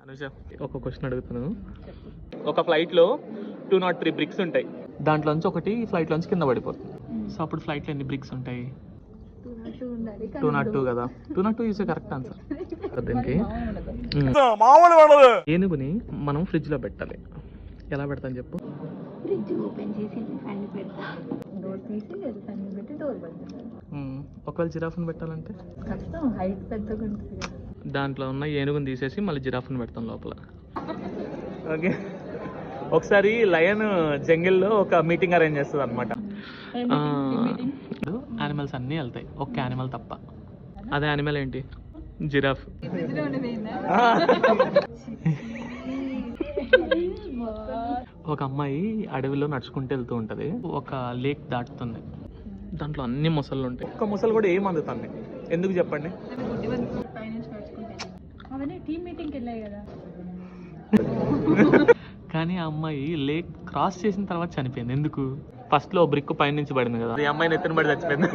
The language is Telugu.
అనుష, ఒక క్వశ్చన్ అడుగుతాను. ఒక ఫ్లైట్లో 203 బ్రిక్స్ ఉంటాయి. దాంట్లోంచి ఒకటి ఫ్లైట్లోంచి కింద పడిపోతుంది. సో అప్పుడు ఫ్లైట్లో ఎన్ని బ్రిక్స్ ఉంటాయి? 202 కదా. 202 ఈజ్ కరెక్ట్ ఆన్సర్. దీనికి ఏనుగుని మనం ఫ్రిడ్జ్ లో పెట్టాలి. ఎలా పెడతాను చెప్పు? ఒకవేళ జిరాఫ్ని పెట్టాలంటే దాంట్లో ఉన్న ఏనుగుని తీసేసి మళ్ళీ జిరాఫ్ని పెడతాం లోపల. ఓకే. ఒకసారి లయన్ జంగిల్లో ఒక మీటింగ్ అరేంజ్ చేస్తుంది అనమాట. యానిమల్స్ అన్నీ వెళ్తాయి, ఒక్క యానిమల్ తప్ప. అదే యానిమల్ ఏంటి? జిరాఫ్. ఒక అమ్మాయి అడవిలో నడుచుకుంటూ వెళ్తూ ఉంటది. ఒక లేక్ దాటుతుంది. దాంట్లో అన్ని మొసళ్ళు ఉంటాయి. ఒక్క మొసలు కూడా ఏం అందుతుంది. ఎందుకు చెప్పండి? కానీ ఆ అమ్మాయి లేక్ క్రాస్ చేసిన తర్వాత చనిపోయింది. ఎందుకు? ఫస్ట్ లో బ్రిక్ పైన నుంచి పడింది కదా, ఈ అమ్మాయిని ఎత్తున పడి చచ్చిపోయింది.